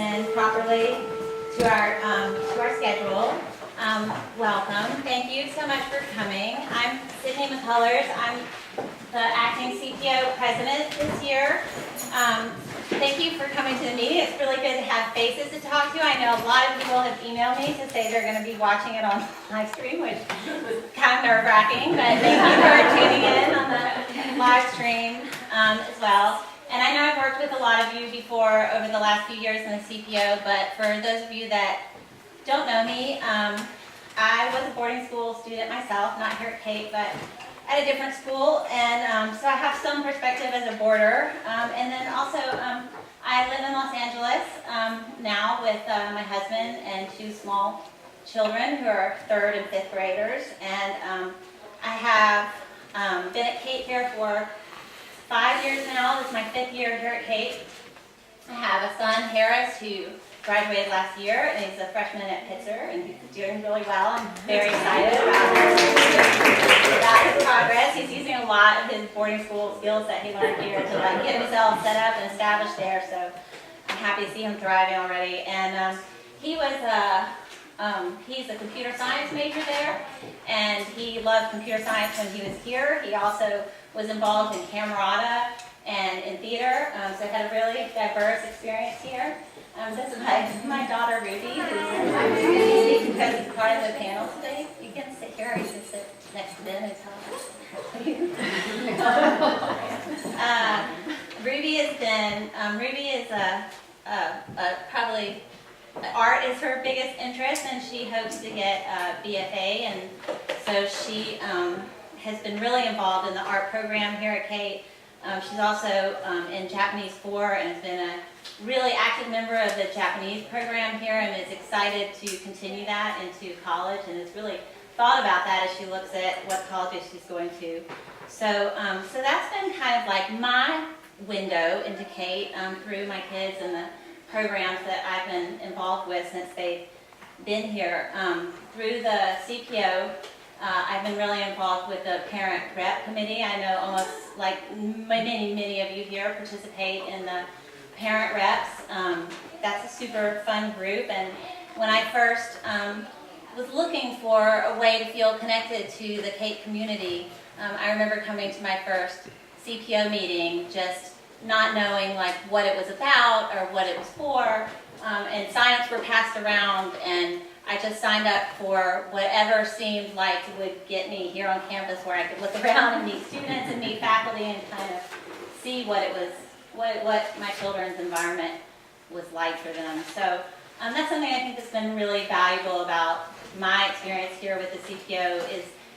in properly to our schedule. Welcome. Thank you so much for coming. I'm Sydney McCullers. I'm the acting CPO president this year. Thank you for coming to the meeting. It's really good to have faces to talk to. I know a lot of people have emailed me to say they're going to be watching it on live stream, which was kind of nerve-wracking, but thank you for tuning in on the live stream as well. And I know I've worked with a lot of you before over the last few years in the CPO, but for those of you that don't know me, I was a boarding school student myself, not here at Cape, but at a different school, and so I have some perspective as a boarder. And then also, I live in Los Angeles now with my husband and two small children who are 3rd and 5th graders. And I have been at Cape here for 5 years now. This is my 5th year here at Cape. I have a son, Harris, who graduated last year, and he's a freshman at Pitzer, and he's doing really well. I'm very excited about his progress. He's using a lot of his boarding school skills that he learned here to get himself set up and established there, so I'm happy to see him thriving already. And he's a computer science major there, and he loved computer science when he was here. He also was involved in Camerata and in theater, so I had a really diverse experience here. This is my daughter Ruby, who's because he's part of the panel today. You can sit here, or you can sit next to them and talk. Ruby is probably art is her biggest interest, and she hopes to get a BFA, and so she has been really involved in the art program here at Cape. She's also in Japanese 4 and has been a really active member of the Japanese program here, and is excited to continue that into college, and has really thought about that as she looks at what colleges she's going to. So that's been kind of like my window into Cape through my kids and the programs that I've been involved with since they've been here. Through the CPO, I've been really involved with the parent rep committee. I know almost like many of you here participate in the parent reps. That's a super fun group, and when I first was looking for a way to feel connected to the Cape community, I remember coming to my first CPO meeting just not knowing like what it was about or what it was for, and sign-ups were passed around, and I just signed up for whatever seemed like would get me here on campus, where I could look around and meet students and meet faculty and kind of see what it was, what my children's environment was like for them. So that's something I think that's been really valuable about my experience here with the CPO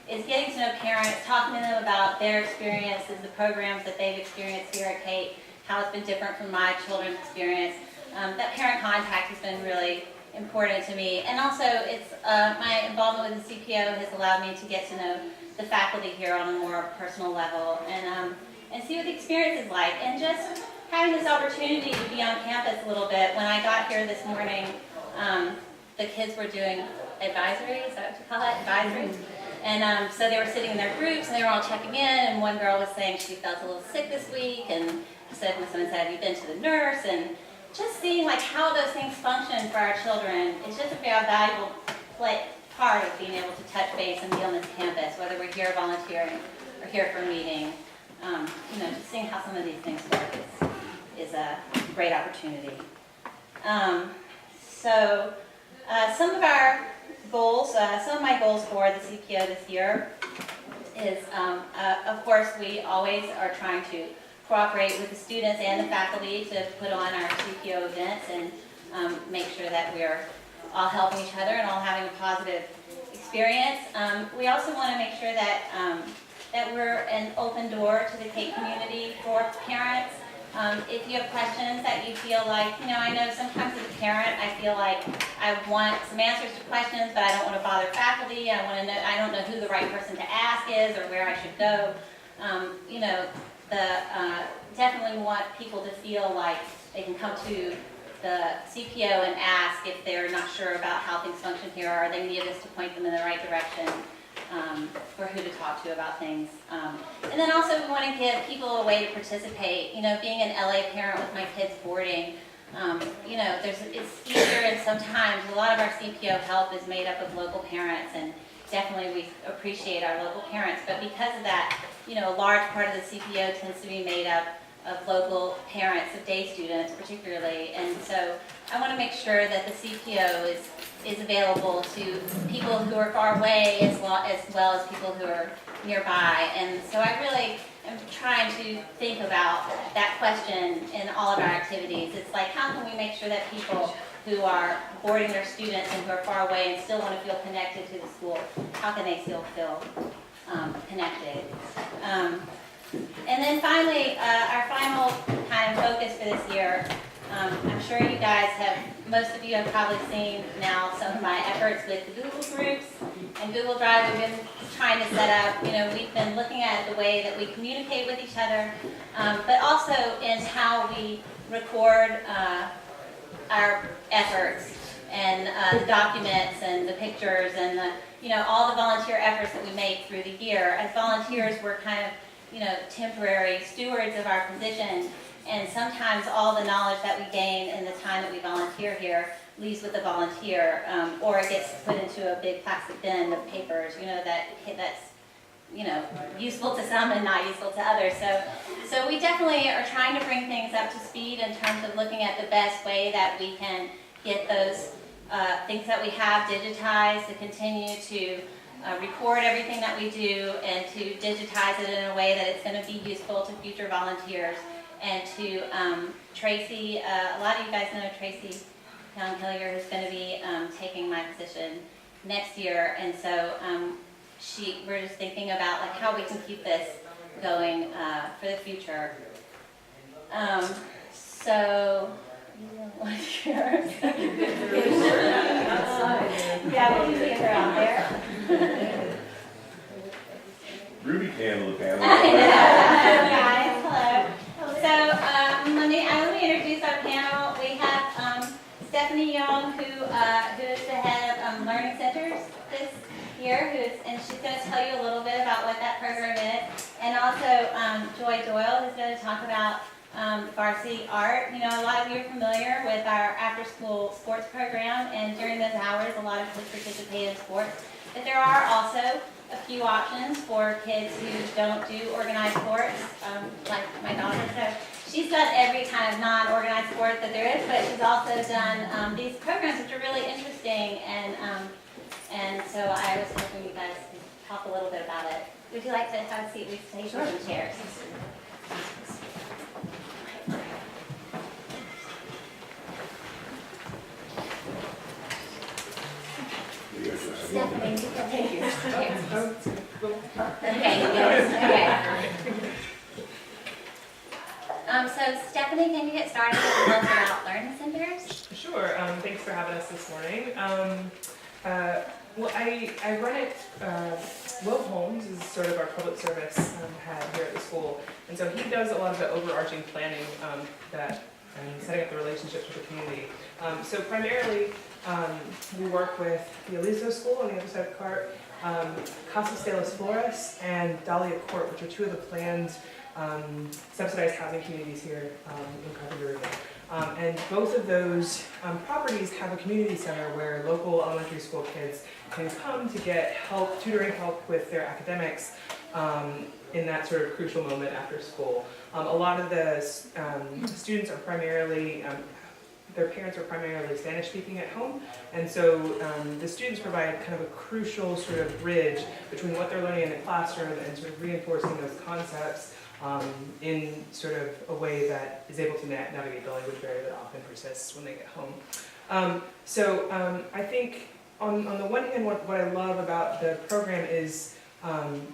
is getting to know parents, talking to them about their experiences, the programs that they've experienced here at Cape, how it's been different from my children's experience. That parent contact has been really important to me, and also it's my involvement with the CPO has allowed me to get to know the faculty here on a more personal level, and see what the experience is like, and just having this opportunity to be on campus a little bit. When I got here this morning, the kids were doing advisory, is that what you call it, advisory? And so they were sitting in their groups, and they were all checking in, and one girl was saying she felt a little sick this week, and someone said, have you been to the nurse? And just seeing like how those things function for our children is just a very valuable part of being able to touch base and be on this campus, whether we're here volunteering or here for a meeting. Just seeing how some of these things work is a great opportunity. Some of our goals, some of my goals for the CPO this year is, of course, we always are trying to cooperate with the students and the faculty to put on our CPO events and make sure that we're all helping each other and all having a positive experience. We also want to make sure that that we're an open door to the Cape community for parents. If you have questions that you feel like, I know sometimes as a parent I feel like I want some answers to questions, but I don't want to bother faculty. I don't know who the right person to ask is or where I should go. Definitely want people to feel like they can come to the CPO and ask if they're not sure about how things function here, or they need us to point them in the right direction for who to talk to about things. And then also we want to give people a way to participate. Being an LA parent with my kids boarding, you know, it's easier, and sometimes a lot of our CPO help is made up of local parents, and definitely we appreciate our local parents, but because of that, you know, a large part of the CPO tends to be made up of local parents of day students particularly, and so I want to make sure that the CPO is available to people who are far away as well as people who are nearby, and so I really am trying to think about that question in all of our activities. It's like, how can we make sure that people who are boarding their students and who are far away and still want to feel connected to the school, how can they still feel connected? And then finally, our final kind of focus for this year, I'm sure you guys most of you have probably seen now some of my efforts with the Google Groups and Google Drive. We've been trying to set up, you know, we've been looking at the way that we communicate with each other, but also in how we record our efforts and the documents and the pictures and the, you know, all the volunteer efforts that we make through the year. As volunteers, we're kind of, you know, temporary stewards of our position, and sometimes all the knowledge that we gain in the time that we volunteer here leaves with the volunteer, or it gets put into a big plastic bin of papers, you know, that's, you know, useful to some and not useful to others. So we definitely are trying to bring things up to speed in terms of looking at the best way that we can get those things that we have digitized, to continue to record everything that we do and to digitize it in a way that it's going to be useful to future volunteers. And to Tracy, a lot of you guys know Tracy Hillier, who's going to be taking my position next year, and so we're just thinking about like how we can keep this going for the future. So, what's yours? Yeah, we can see her out there. Ruby can handle the panel. Hello, guys. Hello. So let me introduce our panel. We have Stephanie Young, who is the head of Learning Centers this year, and she's going to tell you a little bit about what that program is. And also Joy Doyle, who's going to talk about varsity art. You know, a lot of you are familiar with our after-school sports program, and during those hours, a lot of kids participate in sports. But there are also a few options for kids who don't do organized sports, like my daughter. So she's done every kind of non-organized sport that there is, but she's also done these programs, which are really interesting. And so I was hoping you guys could talk a little bit about it. Would you like to have a seat? We can take some chairs. Stephanie, you can take your chairs. Okay, yes, okay. So Stephanie, can you get started with a little bit about Learning Centers? Sure. Thanks for having us this morning. Well, I run it. Will Holmes is sort of our public service head here at the school, and so he does a lot of the overarching planning and setting up the relationships with the community. So primarily, we work with the Aliso School on the other side of the cart, Casas de las Flores, and Dahlia Court, which are two of the planned subsidized housing communities here in Carpenter. And both of those properties have a community center where local elementary school kids can come to get help, tutoring help with their academics in that sort of crucial moment after school. A lot of the students are primarily, their parents are primarily Spanish speaking at home, and so the students provide kind of a crucial sort of bridge between what they're learning in the classroom and sort of reinforcing those concepts in sort of a way that is able to navigate the language barrier that often persists when they get home. I think on the one hand, what I love about the program is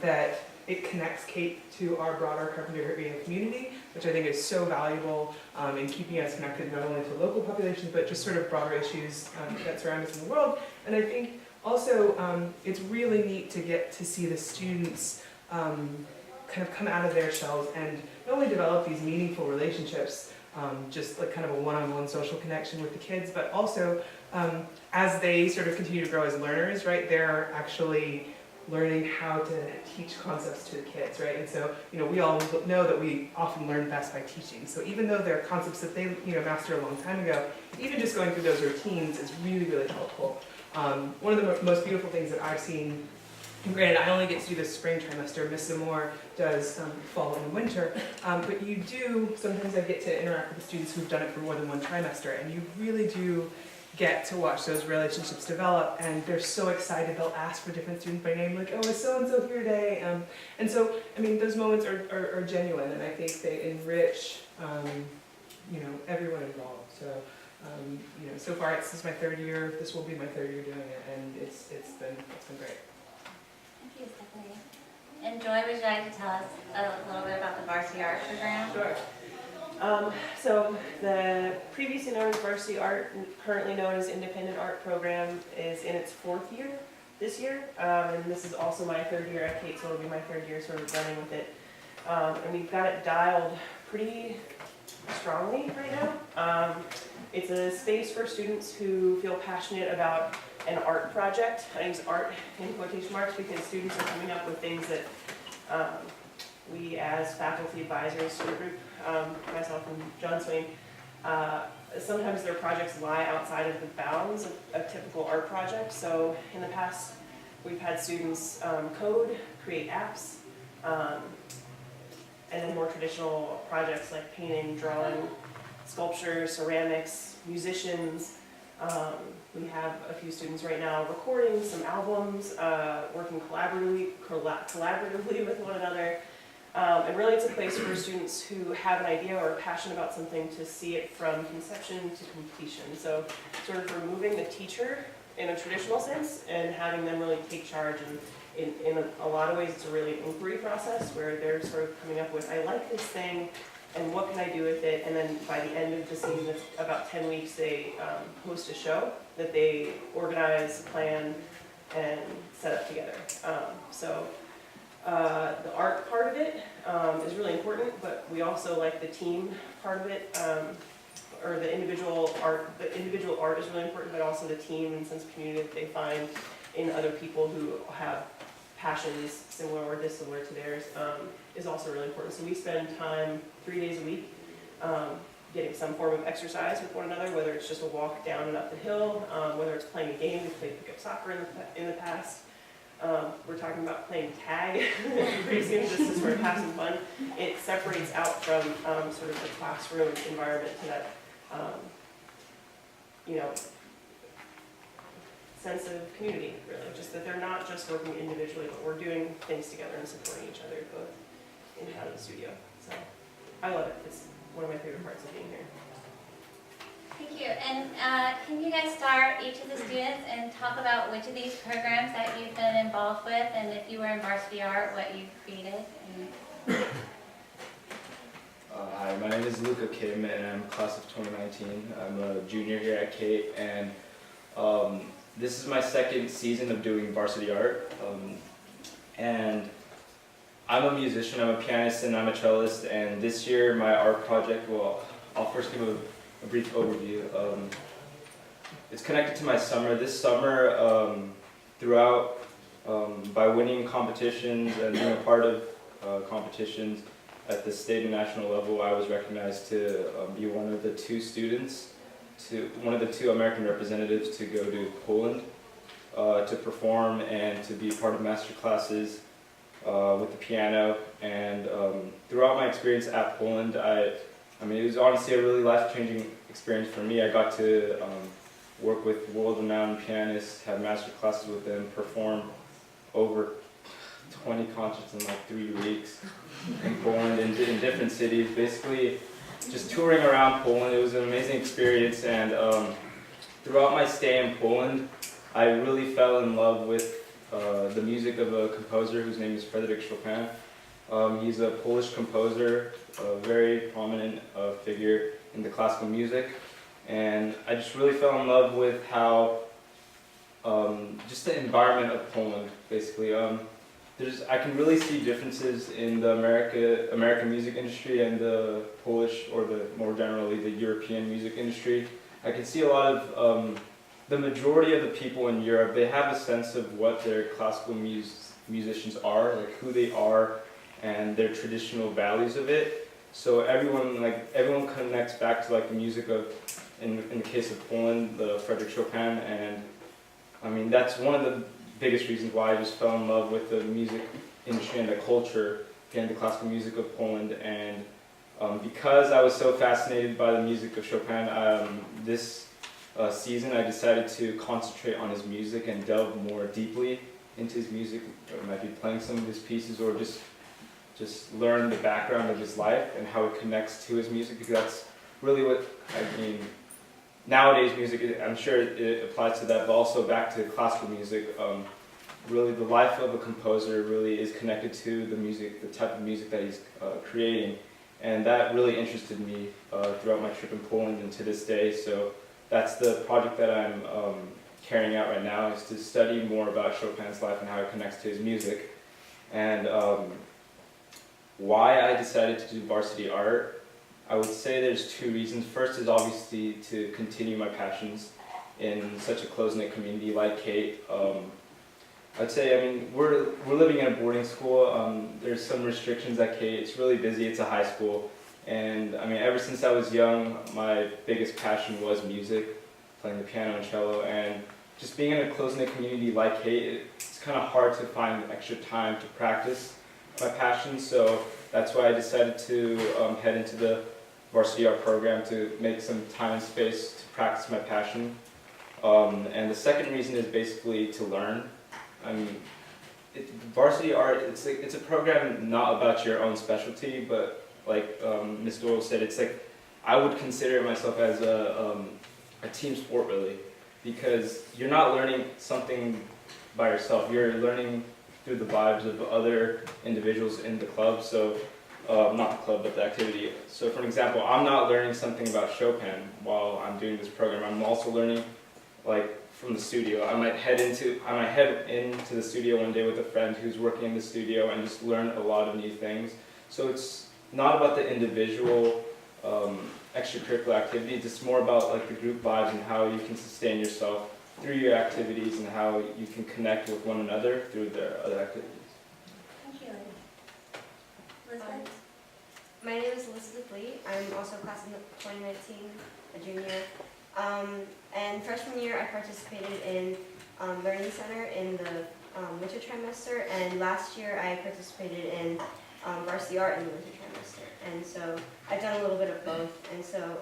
that it connects Kate to our broader Carpenter area community, which I think is so valuable in keeping us connected not only to local populations, but just sort of broader issues that surround us in the world. And I think also it's really neat to get to see the students kind of come out of their shells and not only develop these meaningful relationships, just like kind of a one-on-one social connection with the kids, but also as they sort of continue to grow as learners, right, they're actually learning how to teach concepts to the kids, right? And so, we all know that we often learn best by teaching. So even though there are concepts that they, mastered a long time ago, even just going through those routines is really, really helpful. One of the most beautiful things that I've seen, and granted, I only get to do this spring trimester, Miss Zamore does fall and winter, but you do, sometimes I get to interact with the students who've done it for more than one trimester, and you really do get to watch those relationships develop, and they're so excited. They'll ask for different students by name, like, oh, is so-and-so here today? And so, those moments are genuine, and I think they enrich, everyone involved. So, so far this is my third year. This will be my third year doing it, and it's been great. Thank you, Stephanie. And Joy, would you like to tell us a little bit about the Varsity Art program? Sure. So the previously known as Varsity Art, currently known as Independent Art Program, is in its 4th year this year, and this is also my 3rd year at Kate, so it'll be my 3rd year sort of running with it. And we've got it dialed pretty strongly right now. It's a space for students who feel passionate about an art project. I use art in quotation marks because students are coming up with things that we as faculty advisors to the group, myself and John Swain, sometimes their projects lie outside of the bounds of a typical art project. So in the past, we've had students code, create apps, and then more traditional projects like painting, drawing, sculpture, ceramics, musicians. We have a few students right now recording some albums, working collaboratively with one another. And really it's a place for students who have an idea or are passionate about something to see it from conception to completion. So sort of removing the teacher in a traditional sense and having them really take charge. And in a lot of ways it's a really inquiry process where they're sort of coming up with, I like this thing, and what can I do with it? And then by the end of the season, it's about 10 weeks, they host a show that they organize, plan, and set up together. The art part of it is really important, but we also like the team part of it, or the individual art. The individual art is really important, but also the team and sense of community that they find in other people who have passions similar or dissimilar to theirs is also really important. So we spend time 3 days a week getting some form of exercise with one another, whether it's just a walk down and up the hill, whether it's playing a game. We've played pickup soccer in the past. We're talking about playing tag pretty soon, just to sort of have some fun. It separates out from sort of the classroom environment to that, sense of community, really. Just that they're not just working individually, but we're doing things together and supporting each other both in and out of the studio. So I love it. It's one of my favorite parts of being here. Thank you. And can you guys start, each of the students, and talk about which of these programs that you've been involved with, and if you were in Varsity Art, what you created? Hi, my name is Luca Kim, and I'm class of 2019. I'm a junior here at Cape, and this is my 2nd season of doing Varsity Art. And I'm a musician, I'm a pianist, and I'm a cellist, and this year my art project, well, I'll first give a brief overview. It's connected to my summer. This summer, throughout, by winning competitions and being a part of competitions at the state and national level, I was recognized to be one of the 2 students, one of the 2 American representatives to go to Poland to perform and to be part of master classes with the piano. And throughout my experience at Poland, it was honestly a really life-changing experience for me. I got to work with world-renowned pianists, have master classes with them, perform over 20 concerts in like 3 weeks in Poland, in different cities. Basically, just touring around Poland, it was an amazing experience. And throughout my stay in Poland, I really fell in love with the music of a composer whose name is Frédéric Chopin. He's a Polish composer, a very prominent figure in the classical music, and I just really fell in love with how, just the environment of Poland, basically. I can really see differences in the American music industry and the Polish, or more generally, the European music industry. I can see a lot of, the majority of the people in Europe, they have a sense of what their classical musicians are, like who they are and their traditional values of it. So everyone connects back to like the music of, in the case of Poland, the Frédéric Chopin, and I mean that's one of the biggest reasons why I just fell in love with the music industry and the culture, again, the classical music of Poland. And because I was so fascinated by the music of Chopin, this season I decided to concentrate on his music and delve more deeply into his music. I might be playing some of his pieces or just learn the background of his life and how it connects to his music, because that's really what, I mean, nowadays music, I'm sure it applies to that, but also back to classical music. Really the life of a composer really is connected to the music, the type of music that he's creating. And that really interested me throughout my trip in Poland and to this day. So that's the project that I'm carrying out right now, is to study more about Chopin's life and how it connects to his music. And why I decided to do varsity art, I would say there's two reasons. First is obviously to continue my passions in such a close-knit community like Kate. I'd say, I mean, we're living in a boarding school. There's some restrictions at Kate. It's really busy. It's a high school. And I mean, ever since I was young, my biggest passion was music, playing the piano and cello. And just being in a close-knit community like Kate, it's kind of hard to find extra time to practice my passion. So that's why I decided to head into the varsity art program, to make some time and space to practice my passion. And the second reason is basically to learn. I mean, varsity art, it's a program not about your own specialty, but like Ms. Doyle said, it's like, I would consider myself as a team sport really, because you're not learning something by yourself, you're learning through the vibes of other individuals in the club, so, not the club, but the activity. So for an example, I'm not learning something about Chopin while I'm doing this program, I'm also learning like from the studio. I might head into the studio one day with a friend who's working in the studio and just learn a lot of new things. So it's not about the individual extracurricular activities, it's more about like the group vibes and how you can sustain yourself through your activities and how you can connect with one another through their other activities. Thank you. Elizabeth? My name is Elizabeth Lee. I'm also class of 2019, a junior. And freshman year, I participated in Learning Center in the winter trimester, and last year I participated in varsity art in the winter trimester. And so I've done a little bit of both. And so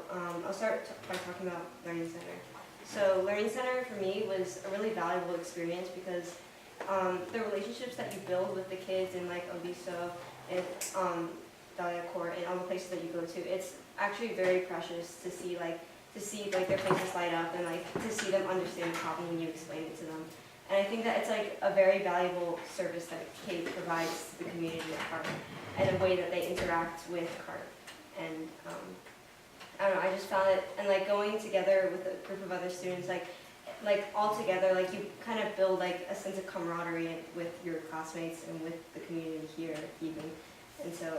I'll start by talking about Learning Center. So Learning Center for me was a really valuable experience because the relationships that you build with the kids in like Obiso and Dahlia Court and all the places that you go to, it's actually very precious to see like their faces light up and like to see them understand the problem when you explain it to them. And I think that it's like a very valuable service that Kate provides to the community at CART and a way that they interact with CART. And I don't know, I just found it, and like going together with a group of other students, like all together, like you kind of build like a sense of camaraderie with your classmates and with the community here even. And so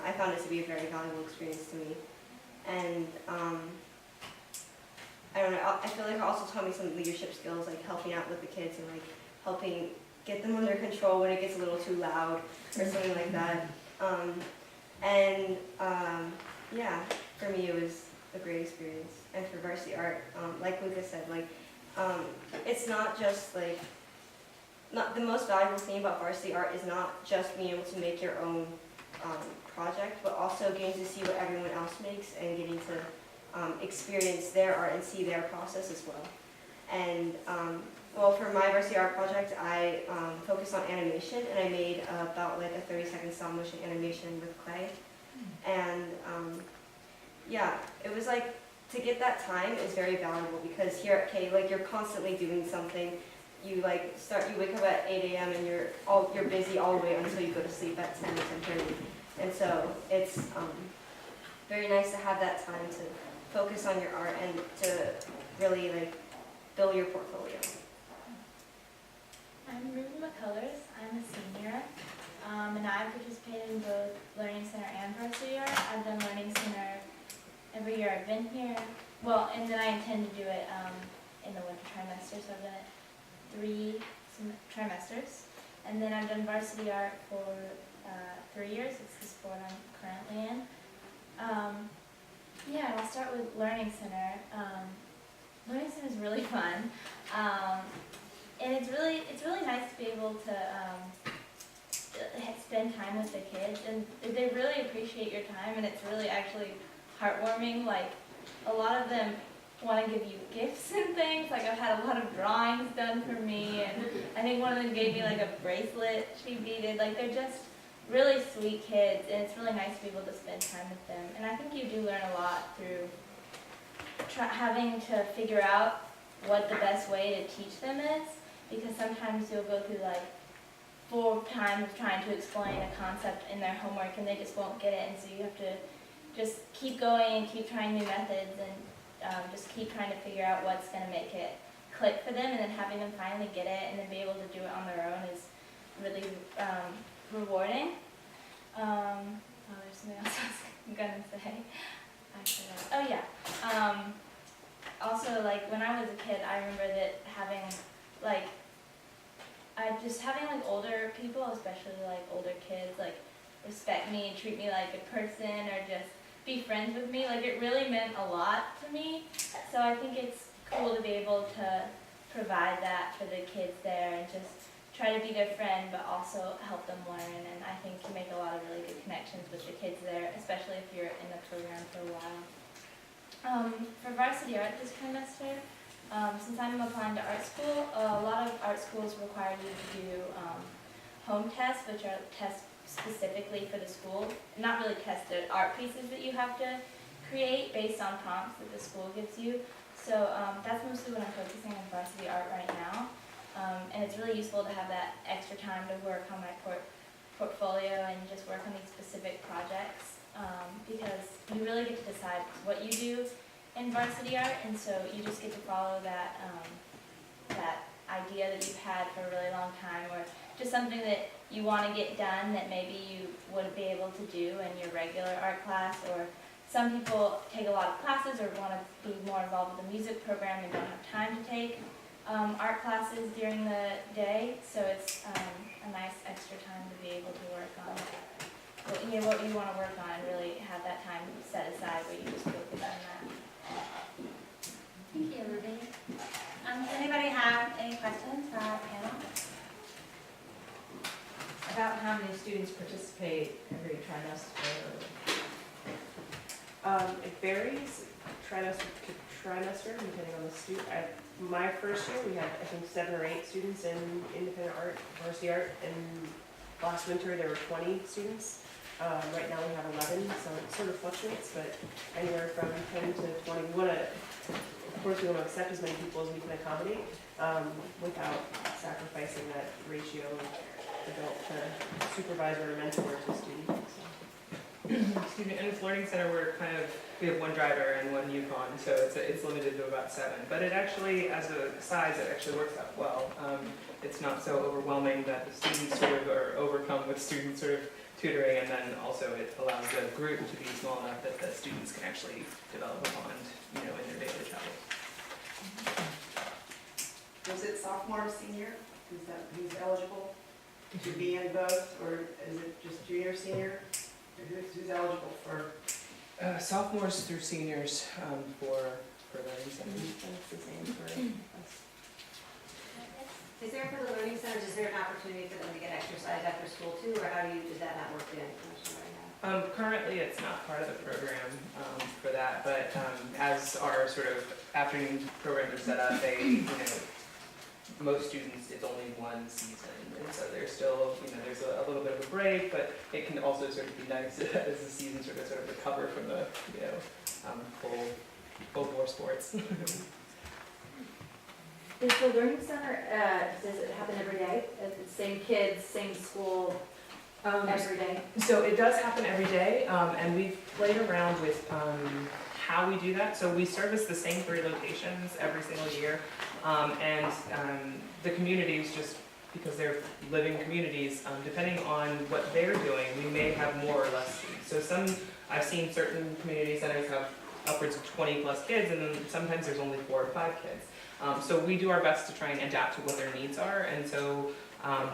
I found it to be a very valuable experience to me. And I don't know, I feel like it also taught me some leadership skills, like helping out with the kids and like helping get them under control when it gets a little too loud or something like that. Yeah, for me it was a great experience. And for varsity art, like Lucas said, like it's not just like, the most valuable thing about varsity art is not just being able to make your own project, but also getting to see what everyone else makes and getting to experience their art and see their process as well. And well, for my varsity art project, I focused on animation, and I made about like a 30-second stop motion animation with clay. And yeah, it was like, to get that time is very valuable because here at K, like you're constantly doing something. You like you wake up at 8 a.m. and you're busy all the way until you go to sleep at 10 or 10:30. And so it's very nice to have that time to focus on your art and to really like build your portfolio. I'm Ruby McCullers. I'm a senior, and I've participated in both Learning Center and Varsity Art. I've done Learning Center every year I've been here. Well, and then I intend to do it in the winter trimester, so I've done it 3 trimesters. And then I've done varsity art for 3 years. It's the sport I'm currently in. Yeah, and I'll start with Learning Center. Learning Center is really fun, and it's really nice to be able to spend time with the kids, and they really appreciate your time, and it's really actually heartwarming. Like, a lot of them want to give you gifts and things. Like, I've had a lot of drawings done for me, and I think one of them gave me like a bracelet she beaded. Like, they're just really sweet kids, and it's really nice to be able to spend time with them. And I think you do learn a lot through having to figure out what the best way to teach them is, because sometimes you'll go through like 4 times trying to explain a concept in their homework and they just won't get it, and so you have to just keep going and keep trying new methods and just keep trying to figure out what's going to make it click for them, and then having them finally get it and then be able to do it on their own is really rewarding. There's something else I was going to say. I forgot. Oh yeah. Also, like, when I was a kid, I remember that having like older people, especially like older kids, like respect me and treat me like a person or just be friends with me. Like, it really meant a lot to me. So I think it's cool to be able to provide that for the kids there and just try to be their friend, but also help them learn. And I think you make a lot of really good connections with the kids there, especially if you're in the program for a while. For varsity art this trimester, since I'm applying to art school, a lot of art schools require you to do home tests, which are tests specifically for the school. Not really tests, they're art pieces that you have to create based on prompts that the school gives you. So that's mostly what I'm focusing on varsity art right now. And it's really useful to have that extra time to work on my portfolio and just work on these specific projects, because you really get to decide what you do in varsity art, and so you just get to follow that that idea that you've had for a really long time, or just something that you want to get done that maybe you wouldn't be able to do in your regular art class. Or some people take a lot of classes or want to be more involved with the music program and don't have time to take art classes during the day, so it's a nice extra time to be able to work on what you want to work on and really have that time set aside where you just focus on that. Thank you, Ruby. Does anybody have any questions for our panel? About how many students participate every trimester? It varies trimester to trimester, depending on the student. My first year, we had, I think, 7 or 8 students in independent art, varsity art, and last winter there were 20 students. Right now we have 11, so it sort of fluctuates, but anywhere from 10 to 20. Of course, we want to accept as many people as we can accommodate, without sacrificing that ratio of adult to supervisor or mentor to student. So. Excuse me, in this learning center we have 1 driver and 1 Yukon, so it's limited to about 7. But it actually, as a size, it actually works out well. It's not so overwhelming that the students sort of are overcome with student sort of tutoring, and then also it allows the group to be small enough that the students can actually develop a bond, in their daily travels. Was it sophomore or senior? Who's eligible to be in both, or is it just junior, senior? Who's eligible for? Sophomores through seniors for learning centers. That's the same for us. Is there for the learning centers, is there an opportunity for them to get exercise after school too, or does that not work in right now? Currently, it's not part of the program for that, but as our sort of afternoon programs are set up, most students, it's only 1 season, and so there's still, there's a little bit of a break, but it can also sort of be nice as the season sort of recover from the, full bore sports. Is the Learning Center, does it happen every day? Same kids, same school, every day? So it does happen every day, and we've played around with how we do that. So we service the same 3 locations every single year, and the communities, just because they're living communities, depending on what they're doing, we may have more or less students. So I've seen certain community centers have upwards of 20 plus kids, and then sometimes there's only 4 or 5 kids. So we do our best to try and adapt to what their needs are, and so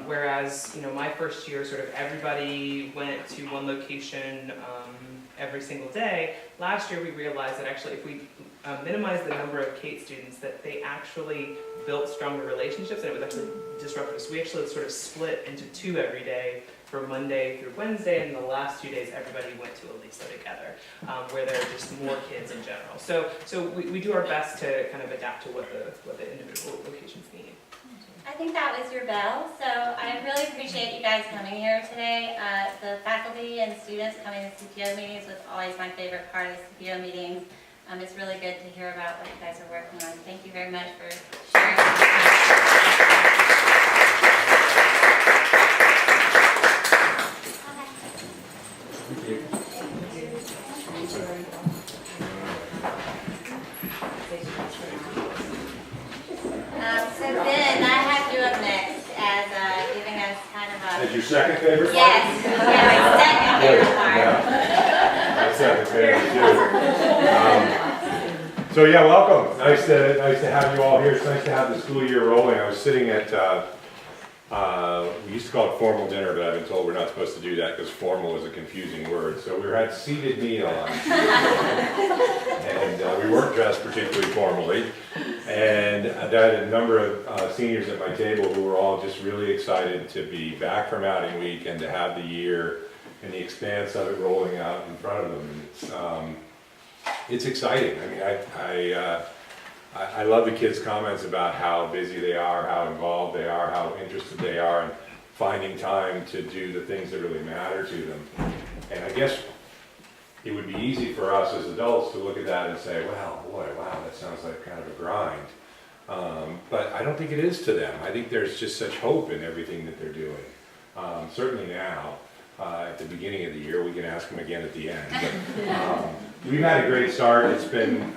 whereas, my first year, sort of everybody went to one location every single day, last year we realized that actually if we minimize the number of Kate students, that they actually built stronger relationships, and it was actually disruptive. So we actually sort of split into 2 every day for Monday through Wednesday, and the last 2 days everybody went to Aliso together, where there are just more kids in general. So we do our best to kind of adapt to what the individual locations need. I think that was your bell, so I really appreciate you guys coming here today. The faculty and students coming to CPO meetings was always my favorite part of the CPO meetings. It's really good to hear about what you guys are working on. Thank you very much for sharing. So Ben, I have you up next as giving us kind of a... Is your second favorite? Yes, yeah, my second favorite part. My second favorite too. So yeah, welcome. Nice to have you all here. It's nice to have the school year rolling. I was sitting at, we used to call it formal dinner, but I've been told we're not supposed to do that because formal is a confusing word. So we were at seated meal and we weren't dressed particularly formally. And I had a number of seniors at my table who were all just really excited to be back from outing week and to have the year and the expanse of it rolling out in front of them. It's exciting. I mean, I love the kids' comments about how busy they are, how involved they are, how interested they are in finding time to do the things that really matter to them. And I guess it would be easy for us as adults to look at that and say, well, boy, wow, that sounds like kind of a grind. But I don't think it is to them. I think there's just such hope in everything that they're doing. Certainly now, at the beginning of the year, we can ask them again at the end. But, we've had a great start. It's been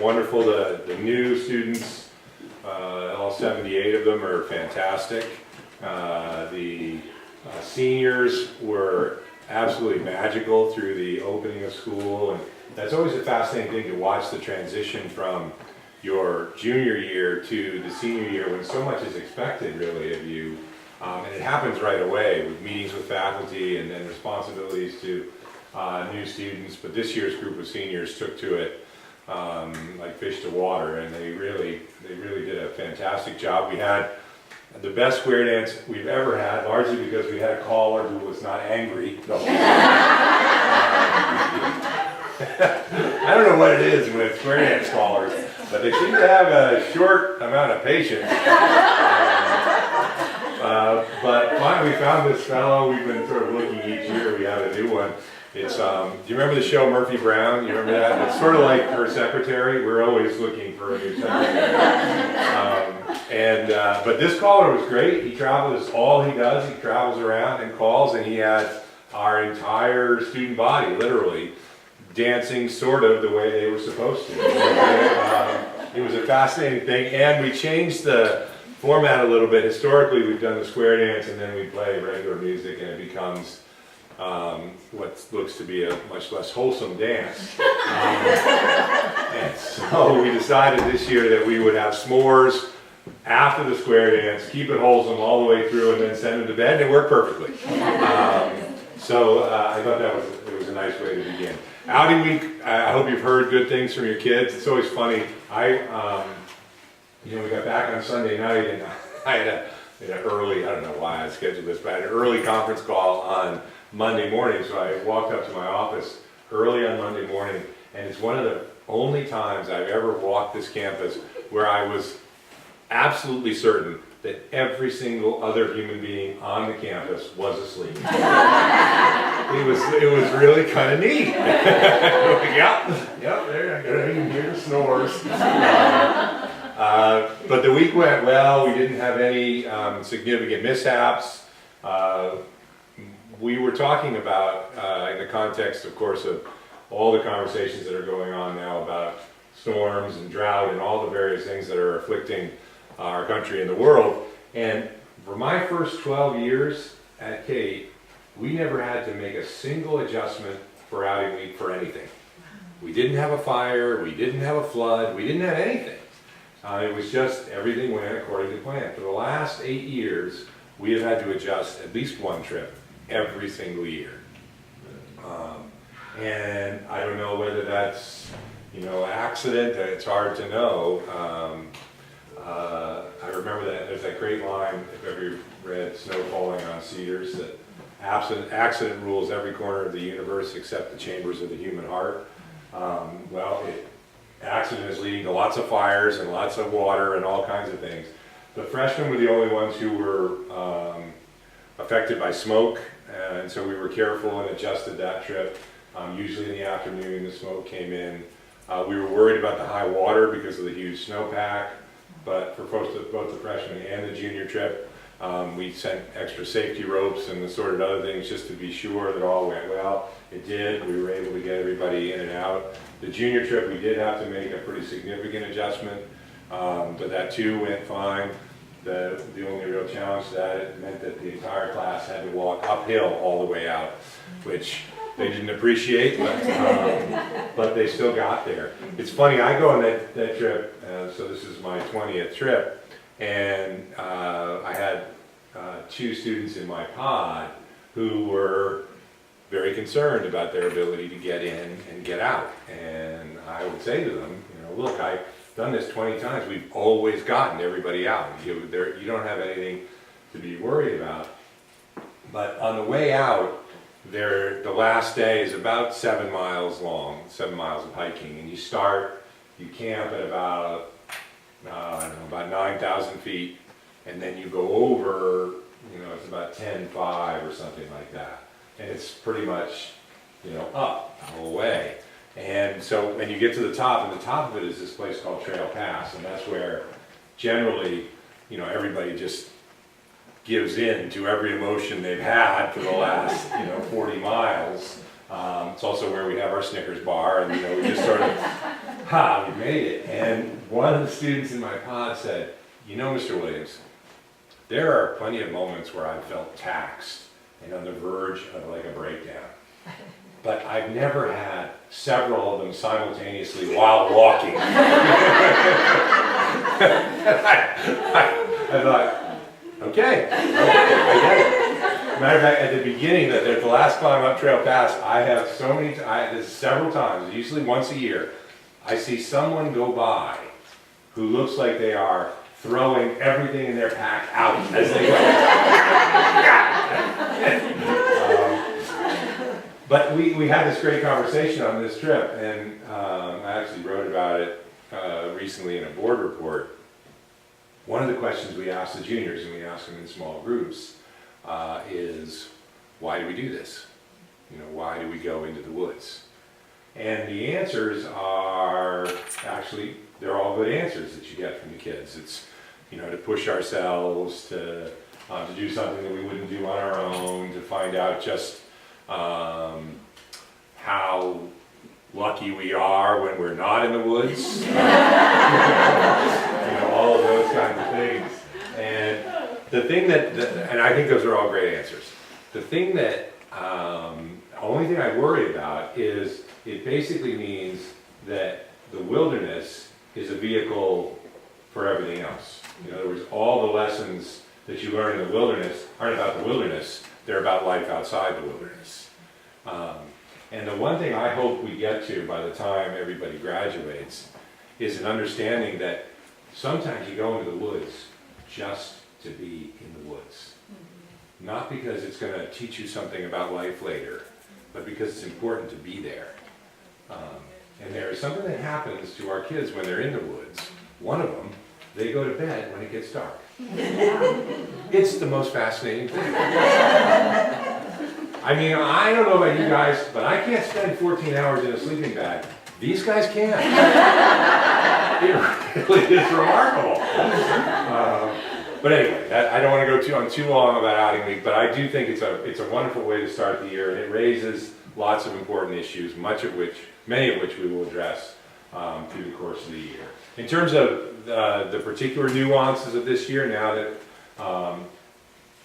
wonderful. The new students, all 78 of them, are fantastic. The seniors were absolutely magical through the opening of school, and that's always a fascinating thing to watch the transition from your junior year to the senior year when so much is expected really of you, and it happens right away with meetings with faculty and then responsibilities to new students. But this year's group of seniors took to it like fish to water, and they really did a fantastic job. We had the best square dance we've ever had, largely because we had a caller who was not angry the whole time. I don't know what it is with square dance callers, but they seem to have a short amount of patience. But finally we found this fellow. We've been sort of looking each year. We have a new one. It's, do you remember the show Murphy Brown? You remember that? It's sort of like her secretary. We're always looking for a new secretary. But this caller was great. He travels, all he does, he travels around and calls, and he had our entire student body, literally, dancing sort of the way they were supposed to. It was a fascinating thing, and we changed the format a little bit. Historically, we've done the square dance, and then we play regular music, and it becomes what looks to be a much less wholesome dance. And so we decided this year that we would have s'mores after the square dance, keep it wholesome all the way through, and then send them to bed, and it worked perfectly. So I thought it was a nice way to begin. Outing week, I hope you've heard good things from your kids. It's always funny. We got back on Sunday night, and I had an early, I don't know why I scheduled this, but I had an early conference call on Monday morning, so I walked up to my office early on Monday morning, and it's one of the only times I've ever walked this campus where I was absolutely certain that every single other human being on the campus was asleep. It was really kind of neat. Yep, there I can hear the snores. But the week went well. We didn't have any significant mishaps. We were talking about, in the context, of course, of all the conversations that are going on now about storms and drought and all the various things that are afflicting our country and the world. And for my first 12 years at Kate, we never had to make a single adjustment for outing week for anything. We didn't have a fire, we didn't have a flood, we didn't have anything. It was just everything went according to plan. For the last 8 years, we have had to adjust at least one trip every single year. And I don't know whether that's, you know, accident, it's hard to know. I remember that there's that great line, if ever you read Snow Falling on Cedars, that accident rules every corner of the universe except the chambers of the human heart. Accident is leading to lots of fires and lots of water and all kinds of things. The freshmen were the only ones who were affected by smoke, and so we were careful and adjusted that trip. Usually in the afternoon, the smoke came in. We were worried about the high water because of the huge snowpack, but for both the freshman and the junior trip, we sent extra safety ropes and assorted other things just to be sure that all went well. It did. We were able to get everybody in and out. The junior trip, we did have to make a pretty significant adjustment, but that too went fine. The only real challenge to that, it meant that the entire class had to walk uphill all the way out, which they didn't appreciate, but they still got there. It's funny, I go on that trip, so this is my 20th trip, and I had 2 students in my pod who were very concerned about their ability to get in and get out. And I would say to them, you know, look, I've done this 20 times. We've always gotten everybody out. You don't have anything to be worried about. But on the way out, the last day is about 7 miles long, 7 miles of hiking. And you camp at about, I don't know, about 9,000 feet. And then you go over, you know, it's about 10,500 or something like that. And it's pretty much, you know, up the whole way. And so when you get to the top, and the top of it is this place called Trail Pass, and that's where generally, you know, everybody just gives in to every emotion they've had for the last, you know, 40 miles. It's also where we have our Snickers bar, and, you know, we just sort of, we made it. And one of the students in my pod said, you know, Mr. Williams, there are plenty of moments where I've felt taxed and on the verge of like a breakdown. But I've never had several of them simultaneously while walking. I thought, okay, I get it. Matter of fact, at the beginning, at the last climb up Trail Pass, I have there's several times, usually once a year, I see someone go by who looks like they are throwing everything in their pack out as they go. But we had this great conversation on this trip, and I actually wrote about it recently in a board report. One of the questions we asked the juniors, and we asked them in small groups, is why do we do this? You know, why do we go into the woods? And the answers are actually, they're all good answers that you get from the kids. It's, you know, to push ourselves, to do something that we wouldn't do on our own, to find out just how lucky we are when we're not in the woods. You know, all of those kinds of things. And the thing and I think those are all great answers. The thing that, only thing I worry about is it basically means that the wilderness is a vehicle for everything else. In other words, all the lessons that you learn in the wilderness aren't about the wilderness, they're about life outside the wilderness. And the one thing I hope we get to by the time everybody graduates is an understanding that sometimes you go into the woods just to be in the woods. Not because it's going to teach you something about life later, but because it's important to be there. And there is something that happens to our kids when they're in the woods. One of them, they go to bed when it gets dark. It's the most fascinating thing. I mean, I don't know about you guys, but I can't spend 14 hours in a sleeping bag. These guys can. It really is remarkable. But anyway, I don't want to go too long about outing week, but I do think it's a wonderful way to start the year, and it raises lots of important issues, many of which we will address through the course of the year. In terms of the particular nuances of this year, now that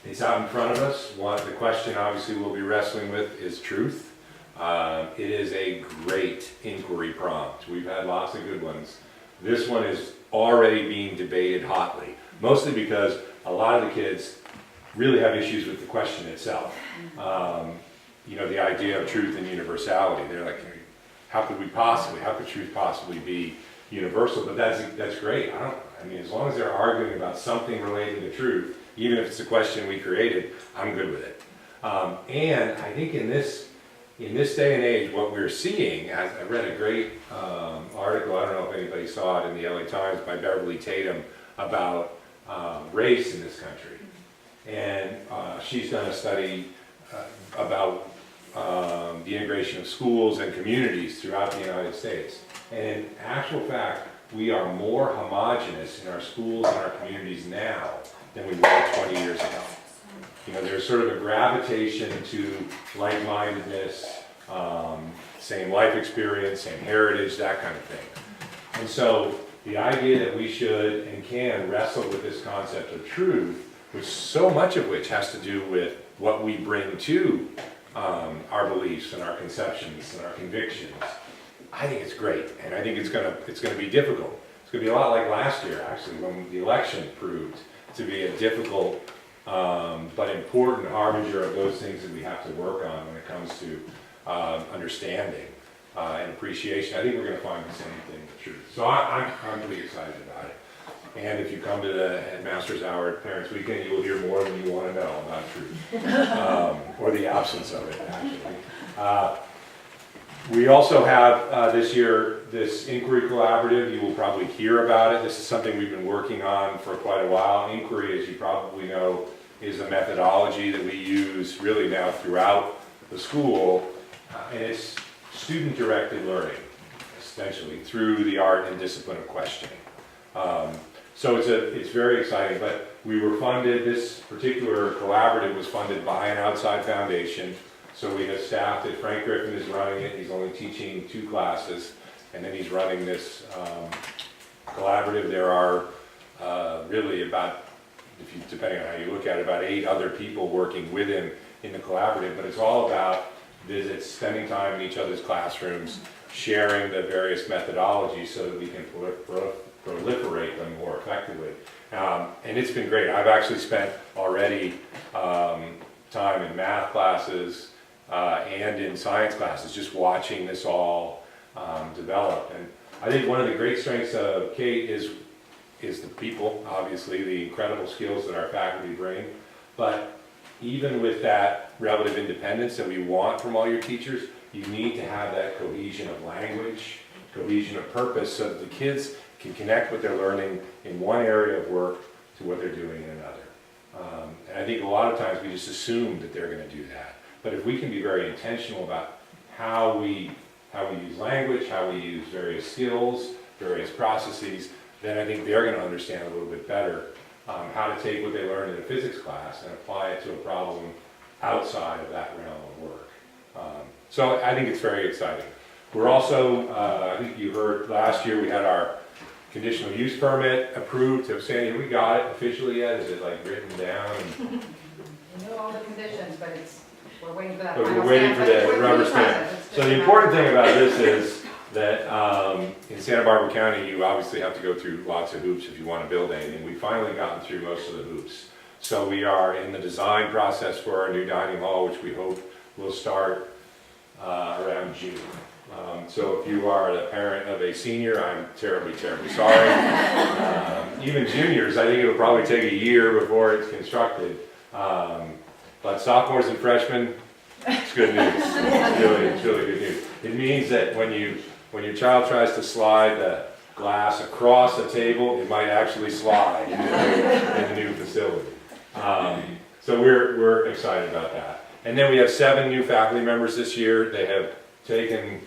it's out in front of us, the question obviously we'll be wrestling with is truth. It is a great inquiry prompt. We've had lots of good ones. This one is already being debated hotly, mostly because a lot of the kids really have issues with the question itself. You know, the idea of truth and universality. They're like, how could truth possibly be universal? But that's great. I mean, as long as they're arguing about something related to truth, even if it's a question we created, I'm good with it. And I think in this day and age, what we're seeing, as I read a great article, I don't know if anybody saw it in the LA Times by Beverly Tatum about race in this country. And she's done a study about the integration of schools and communities throughout the United States. And in actual fact, we are more homogenous in our schools and our communities now than we were 20 years ago. You know, there's sort of a gravitation to like-mindedness, same life experience, same heritage, that kind of thing. And so the idea that we should and can wrestle with this concept of truth, which so much of which has to do with what we bring to our beliefs and our conceptions and our convictions, I think it's great, and I think it's gonna be difficult. It's gonna be a lot like last year, actually, when the election proved to be a difficult but important harbinger of those things that we have to work on when it comes to understanding and appreciation. I think we're gonna find the same thing with truth. So I'm pretty excited about it. And if you come to the Headmaster's Hour at Parents Weekend, you will hear more than you want to know about truth, or the absence of it, actually. We also have this year this Inquiry Collaborative. You will probably hear about it. This is something we've been working on for quite a while. Inquiry, as you probably know, is a methodology that we use really now throughout the school, and it's student-directed learning, essentially, through the art and discipline of questioning. So it's very exciting, but we were funded, this particular collaborative was funded by an outside foundation. So we have staff that Frank Griffin is running it. He's only teaching 2 classes, and then he's running this collaborative. There are really about, depending on how you look at it, about 8 other people working with him in the collaborative, but it's all about visits, spending time in each other's classrooms, sharing the various methodologies so that we can proliferate them more effectively. And it's been great. I've actually spent already time in math classes and in science classes just watching this all develop. And I think one of the great strengths of Kate is the people, obviously, the incredible skills that our faculty bring. But even with that relative independence that we want from all your teachers, you need to have that cohesion of language, cohesion of purpose, so that the kids can connect what they're learning in one area of work to what they're doing in another. And I think a lot of times we just assume that they're going to do that. But if we can be very intentional about how we use language, how we use various skills, various processes, then I think they're going to understand a little bit better how to take what they learned in a physics class and apply it to a problem outside of that realm of work. So I think it's very exciting. We're also, I think you heard last year we had our conditional use permit approved. So Sandy, have we got it officially yet? Is it like written down? We know all the conditions, but we're waiting for that. But we're waiting for the rubber stamp. So the important thing about this is that in Santa Barbara County, you obviously have to go through lots of hoops if you want to build anything. We've finally gotten through most of the hoops. So we are in the design process for our new dining hall, which we hope will start around June. So if you are the parent of a senior, I'm terribly, terribly sorry. Even juniors, I think it'll probably take a year before it's constructed. But sophomores and freshmen, it's good news. It's really good news. It means that when your child tries to slide the glass across a table, it might actually slide in the new facility. So we're excited about that. And then we have 7 new faculty members this year. They have taken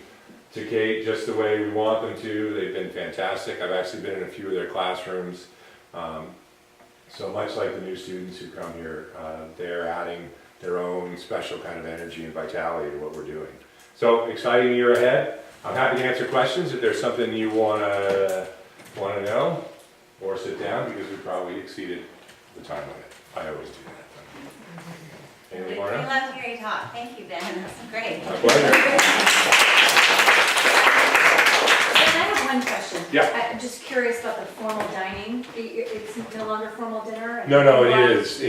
to Kate just the way we want them to. They've been fantastic. I've actually been in a few of their classrooms. So much like the new students who come here, they're adding their own special kind of energy and vitality to what we're doing. So exciting year ahead. I'm happy to answer questions if there's something you want to know, or sit down because we probably exceeded the time limit. I always do that. We Anything more? love to hear you talk. Thank you, Ben. That's great. My pleasure. I have one question. Yeah. I'm just curious about the formal dining. It's no longer formal dinner? No, it is.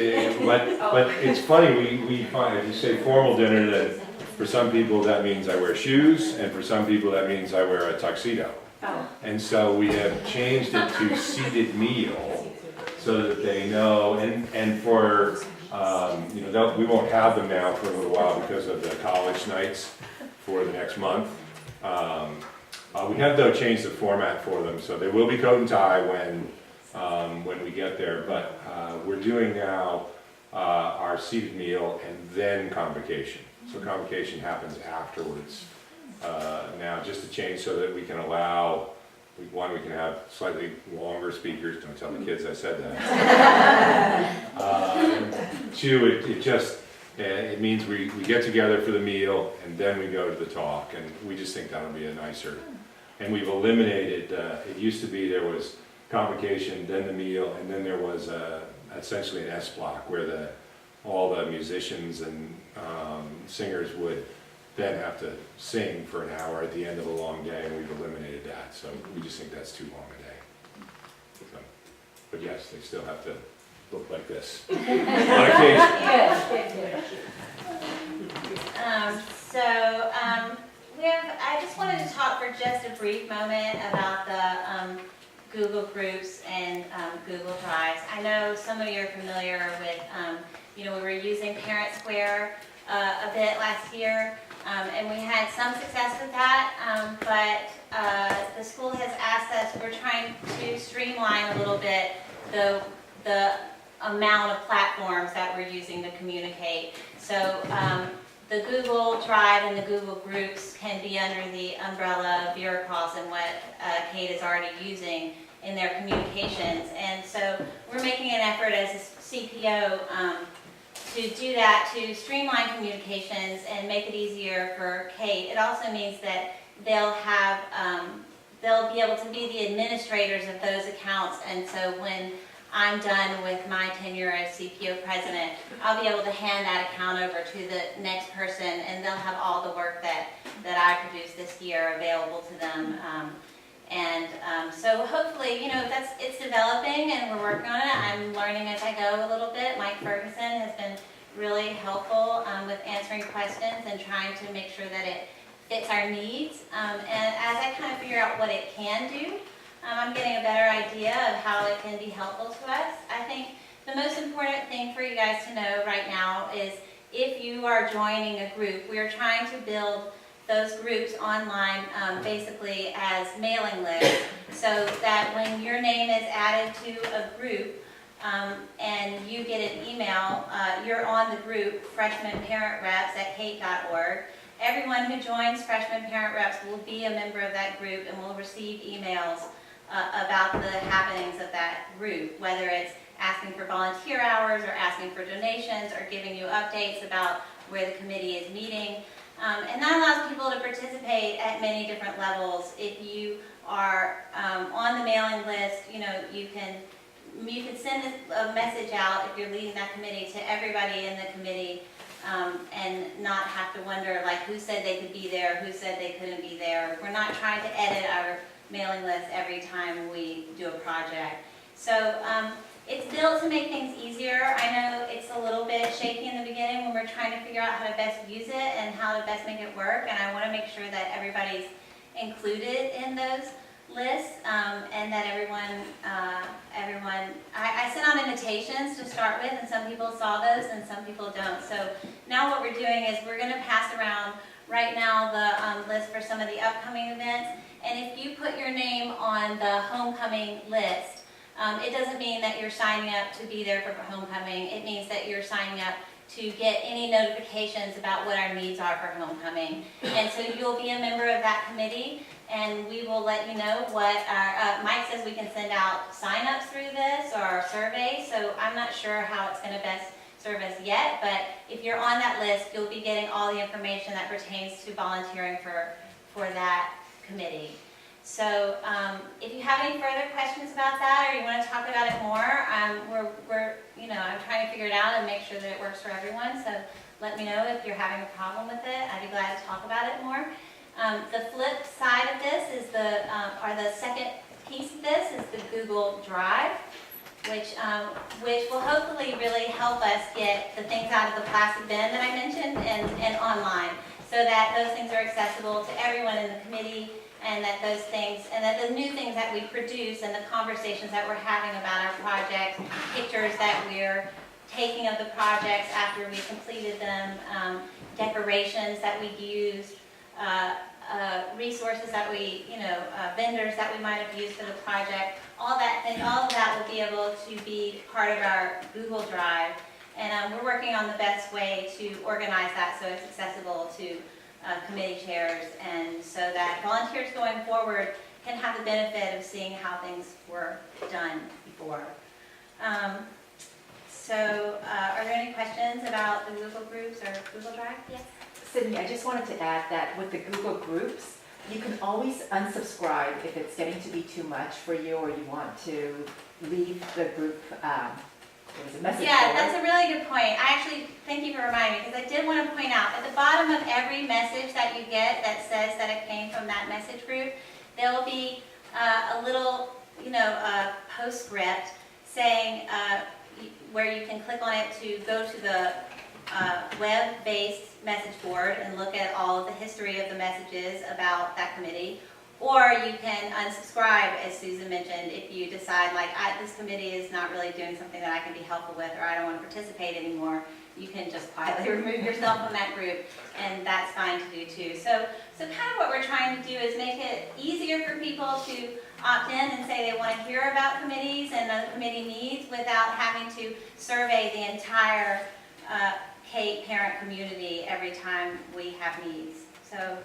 But Oh. it's funny, we find, if you say formal dinner, that for some people that means I wear shoes, and for some people that means I wear a tuxedo. Oh, And so we have changed it to seated meal, so that they know, and for, we won't have them now for a little while because of the college nights for the next month. We have though changed the format for them, so they will be coat and tie when we get there, but we're doing now our seated meal and then convocation. So convocation happens afterwards now, just to change so that we can allow, one, we can have slightly longer speakers, don't tell the kids I said that. Two, it means we get together for the meal and then we go to the talk, and we just think that'll be a nicer. And we've eliminated, it used to be there was convocation, then the meal, and then there was essentially an S block where all the musicians and singers would then have to sing for an hour at the end of a long day, and we've eliminated that. So we just think that's too long a day. So, but yes, they still have to look like this on occasion. I just wanted to talk for just a brief moment about the Google Groups and Google Drives. I know some of you are familiar with, we were using Parent Square a bit last year, and we had some success with that, but the school has asked us, we're trying to streamline a little bit the amount of platforms that we're using to communicate. So the Google Drive and the Google Groups can be under the umbrella of Veracross and what Kate is already using in their communications. And so we're making an effort as a CPO to do that, to streamline communications and make it easier for Kate. It also means that they'll be able to be the administrators of those accounts, and so when I'm done with my tenure as CPO president, I'll be able to hand that account over to the next person, and they'll have all the work that I produced this year available to them. So hopefully, it's developing and we're working on it. I'm learning as I go a little bit. Mike Ferguson has been really helpful with answering questions and trying to make sure that it fits our needs. And as I kind of figure out what it can do, I'm getting a better idea of how it can be helpful to us. I think the most important thing for you guys to know right now is if you are joining a group, we are trying to build those groups online basically as mailing lists, so that when your name is added to a group and you get an email, you're on the group freshman parent reps at kate.org. Everyone who joins freshman parent reps will be a member of that group and will receive emails about the happenings of that group, whether it's asking for volunteer hours or asking for donations or giving you updates about where the committee is meeting. And that allows people to participate at many different levels. If you are on the mailing list, you can send a message out if you're leading that committee to everybody in the committee, and not have to wonder like who said they could be there, who said they couldn't be there. We're not trying to edit our mailing list every time we do a project. So it's built to make things easier. I know it's a little bit shaky in the beginning when we're trying to figure out how to best use it and how to best make it work, and I want to make sure that everybody's included in those lists, and that I sent out invitations to start with, and some people saw those and some people don't. So now what we're doing is we're going to pass around right now the list for some of the upcoming events, and if you put your name on the homecoming list, it doesn't mean that you're signing up to be there for homecoming. It means that you're signing up to get any notifications about what our needs are for homecoming. And so you'll be a member of that committee, and we will let you know what our, Mike says we can send out sign-ups through this or surveys, so I'm not sure how it's going to best serve us yet, but if you're on that list, you'll be getting all the information that pertains to volunteering for that committee. So if you have any further questions about that, or you want to talk about it more, we're I'm trying to figure it out and make sure that it works for everyone. So let me know if you're having a problem with it. I'd be glad to talk about it more. The flip side of this is or the second piece of this is the Google Drive, which will hopefully really help us get the things out of the plastic bin that I mentioned and online, so that those things are accessible to everyone in the committee, and that those things, and that the new things that we produce and the conversations that we're having about our projects, pictures that we're taking of the projects after we completed them, decorations that we used, resources that we, vendors that we might have used for the project, all of that will be able to be part of our Google Drive. And we're working on the best way to organize that so it's accessible to committee chairs, and so that volunteers going forward can have the benefit of seeing how things were done before. Are there any questions about the Google Groups or Google Drive? Yes. Sydney, I just wanted to add that with the Google Groups, you can always unsubscribe if it's getting to be too much for you or you want to leave the group, message Yeah, board. that's a really good point. I actually, thank you for reminding me, because I did want to point out, at the bottom of every message that you get that says that it came from that message group, there will be a little, postscript saying, where you can click on it to go to the web-based message board and look at all of the history of the messages about that committee. Or you can unsubscribe, as Susan mentioned, if you decide, like, this committee is not really doing something that I can be helpful with, or I don't want to participate anymore. You can just quietly remove yourself from that group, and that's fine to do too. So kind of what we're trying to do is make it easier for people to opt in and say they want to hear about committees and the committee needs without having to survey the entire Kate parent community every time we have needs. So,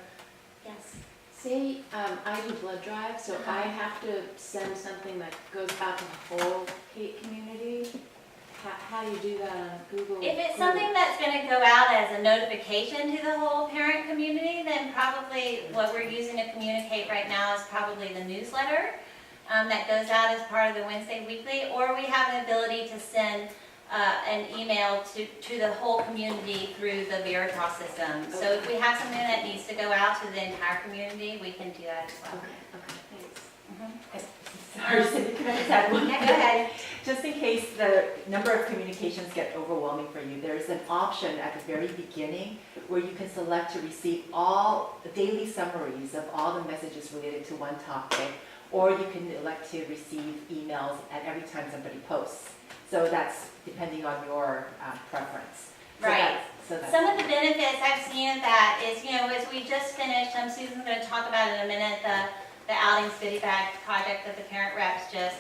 yes. Say I do blood drive, so I have to send something that goes out to the whole Kate community. How do you do that on Google? If it's something that's going to go out as a notification to the whole parent community, then probably what we're using to communicate right now is probably the newsletter that goes out as part of the Wednesday Weekly, or we have the ability to send an email to the whole community through the Veritas system. Okay. So if we have something that needs to go out to the entire community, we can do that as well. Okay, thanks. Sorry, Cindy, can I just add one? Yeah, go ahead. Just in case the number of communications get overwhelming for you, there's an option at the very beginning where you can select to receive all the daily summaries of all the messages related to one topic, or you can elect to receive emails at every time somebody posts. So that's depending on your preference. Right. So that's Some of the benefits I've seen of that is, as we just finished, Susan's going to talk about in a minute, the Outings Goodie Bag project that the parent reps just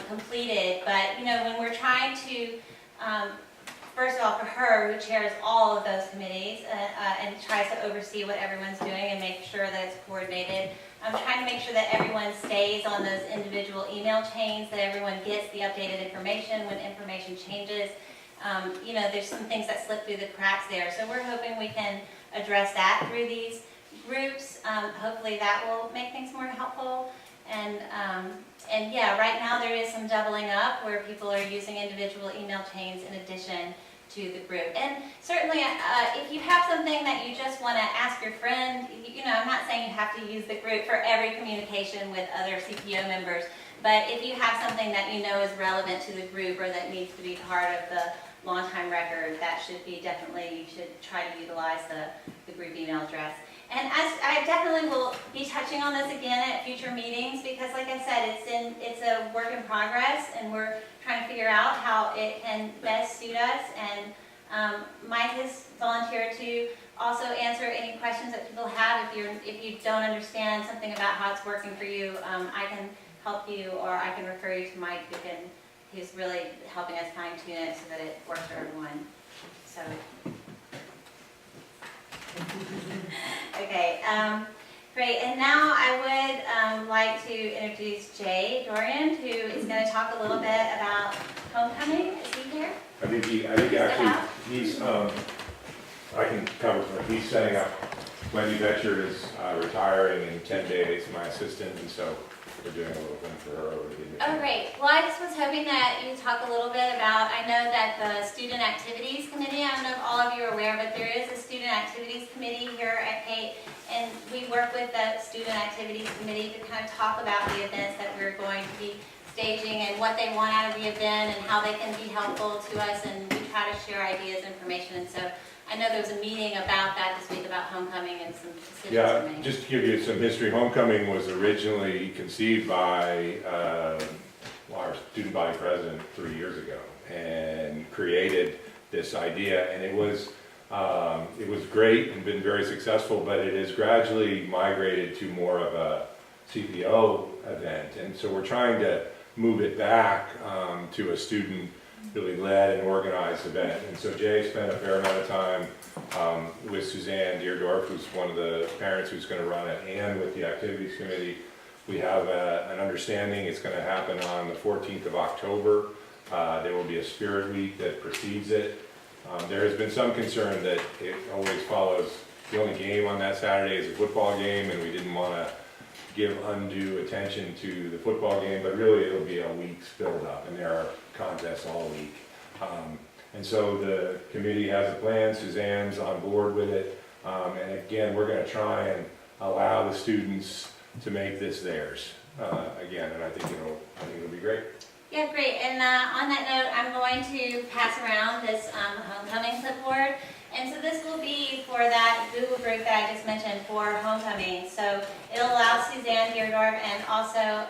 completed. But, when we're trying to, first of all, for her, who chairs all of those committees and tries to oversee what everyone's doing and make sure that it's coordinated, I'm trying to make sure that everyone stays on those individual email chains, that everyone gets the updated information when information changes. There's some things that slip through the cracks there. So we're hoping we can address that through these groups. Hopefully that will make things more helpful. And yeah, right now there is some doubling up where people are using individual email chains in addition to the group. And certainly, if you have something that you just want to ask your friend, I'm not saying you have to use the group for every communication with other CPO members, but if you have something that you know is relevant to the group or that needs to be part of the long-time record, that should be you should try to utilize the group email address. And I definitely will be touching on this again at future meetings because, like I said, it's a work in progress, and we're trying to figure out how it can best suit us. And Mike has volunteered to also answer any questions that people have. If you don't understand something about how it's working for you, I can help you, or I can refer you to Mike, who's really helping us fine tune it so that it works for everyone. So. Okay, great. And now I would like to introduce Jay Dorian, who is going to talk a little bit about homecoming. Is he here? I think actually he's, I can cover for him. He's setting up, Wendy Vetcher is retiring in 10 days, my assistant, and so we're doing a little thing for her over the weekend. Oh, great. Well, I just was hoping that you talk talk a little bit about, I know that the Student Activities Committee, I don't know if all of you are aware, but there is a Student Activities Committee here at Kate, and we work with the Student Activities Committee to kind of talk about the events that we're going to be staging and what they want out of the event and how they can be helpful to us, and we try to share ideas, information, and so I know there was a meeting about that this week about homecoming and some decisions Yeah, were made. just to give you some history, homecoming was originally conceived by our student body president 3 years ago, and created this idea, and it was great and been very successful, but it has gradually migrated to more of a CPO event, and so we're trying to move it back to a student really led and organized event. And so Jay spent a fair amount of time with Suzanne Deerdorf, who's one of the parents who's going to run it, and with the activities committee. We have an understanding it's going to happen on the 14th of October. There will be a spirit week that precedes it. There has been some concern that it always follows, the only game on that Saturday is a football game, and we didn't want to give undue attention to the football game, but really it'll be a week's build up, and there are contests all week. And so the committee has a plan, Suzanne's on board with it, and again, we're going to try and allow the students to make this theirs again, and I think it'll be great. Yeah, great. And on that note, I'm going to pass around this homecoming clipboard. And so this will be for that Google group that I just mentioned for homecoming. So it'll allow Suzanne Deerdorf and also